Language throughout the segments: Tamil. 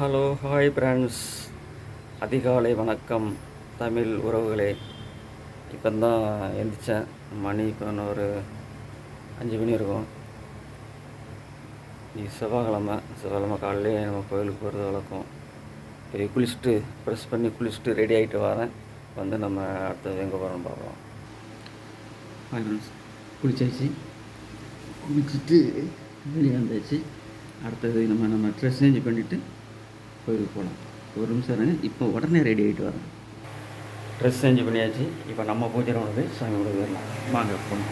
ஹலோ ஹாய் ஃப்ரெண்ட்ஸ், அதிகாலை வணக்கம் தமிழ் உறவுகளே. இப்போ தான் எழுந்திரிச்சேன். மணி இப்போ ஒரு 5 மணி இருக்கும். இது செவ்வாய்க்கிழமை காலையிலே நம்ம கோயிலுக்கு போகிறது வழக்கம். போய் குளிச்சுட்டு ப்ரெஷ் பண்ணி குளிச்சுட்டு ரெடி ஆகிட்டு வரேன். வந்து நம்ம அடுத்தது எங்கே போகிறோம்னு பார்க்கலாம். ஹாய் ஃப்ரெண்ட்ஸ், குளிச்சாச்சு. குளிச்சுட்டு வெளியே வந்தாச்சு. அடுத்தது நம்ம ட்ரெஸ் சேஞ்ச் பண்ணிவிட்டு கோயிலுக்கு போகலாம். ஒரு நிமிஷம் இருங்க, இப்போ உடனே ரெடி ஆகிட்டு வரேன். ட்ரெஸ் சேஞ்ச் பண்ணியாச்சு. இப்போ நம்ம பூஜை ரூமுக்கு சாமி கொடுக்கலாம். வாங்க போகணும்.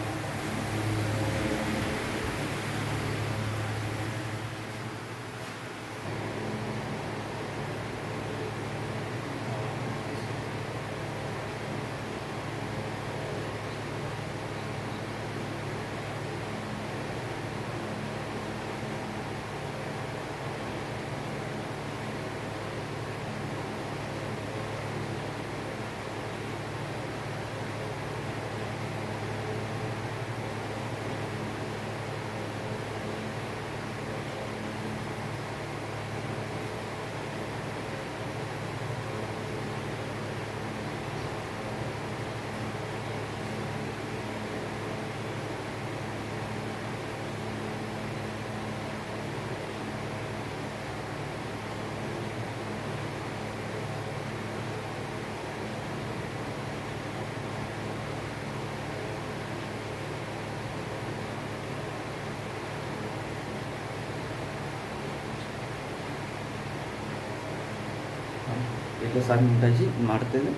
வீட்டில் சாமி கும்பிட்டாச்சு. அடுத்தது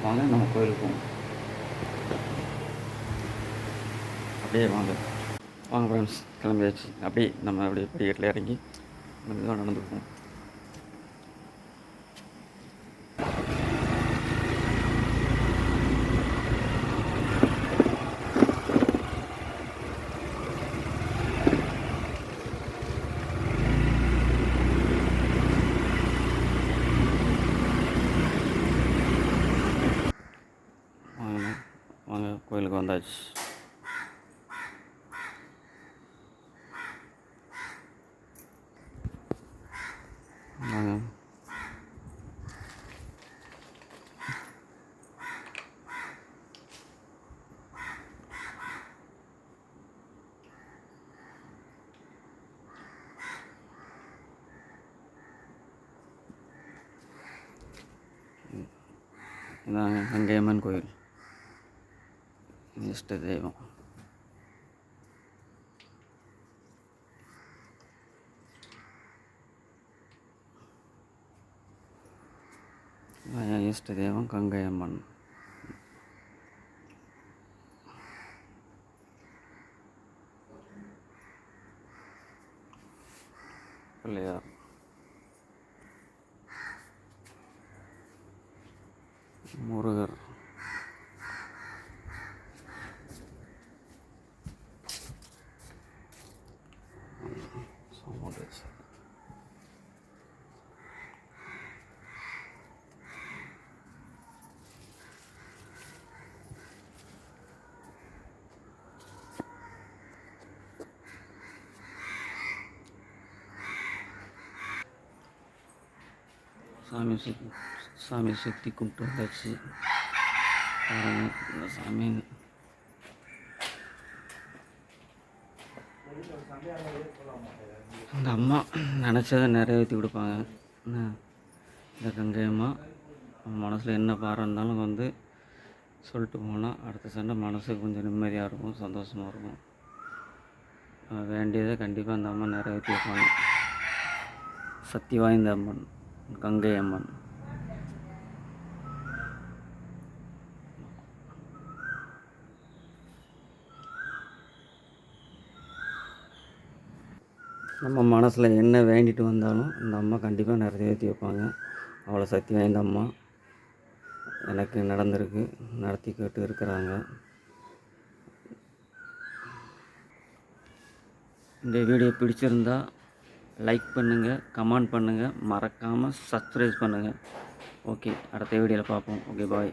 வாங்க நம்ம கோயிலுக்கு போவோம். அப்படியே வாங்க ஃப்ரெண்ட்ஸ், கிளம்பியாச்சு. அப்படியே நம்ம அப்படியே படிக்கட்டில் இறங்கி மெதுவாக நடந்து போவோம். வாங்க கோயிலுக்கு வந்தாச்சு. வாங்க. இதான் கங்கையம்மன் கோயில், இஷ்ட தெய்வம். இஷ்ட தெய்வம் கங்கையம்மன். பிள்ளையார், முருகர், சோமேஸ்வரர், சாமி சுற்றி கும்பிட்டு வந்தாச்சு. இந்த சாமி அந்த அம்மா நினச்சதை நிறைவேற்றி கொடுப்பாங்க. இந்த கங்கையம்மா மனசில் என்ன பாரம் இருந்தாலும் வந்து சொல்லிட்டு போனால் அடுத்த சண்டை மனசுக்கு கொஞ்சம் நிம்மதியாக இருக்கும், சந்தோஷமாக இருக்கும். வேண்டியதை கண்டிப்பாக அந்த அம்மா நிறைவேற்றி வைப்பாங்க. சக்தி வாய்ந்த அம்மன் கங்கை அம்மன். நம்ம மனசில் என்ன வேண்டிட்டு வந்தாலும் இந்த அம்மா கண்டிப்பாக நிறைவேற்றி வைப்பாங்க. அவ்வளோ சக்தி வாய்ந்த அம்மா. எனக்கு நடந்திருக்கு, நடத்திக்கிட்டு இருக்கிறாங்க. இந்த வீடியோ பிடிச்சிருந்தா லைக் பண்ணுங்கள், கமெண்ட் பண்ணுங்கள், மறக்காமல் சப்ஸ்கிரைப் பண்ணுங்கள். ஓகே, அடுத்த வீடியோவில் பார்ப்போம். ஓகே, பாய்.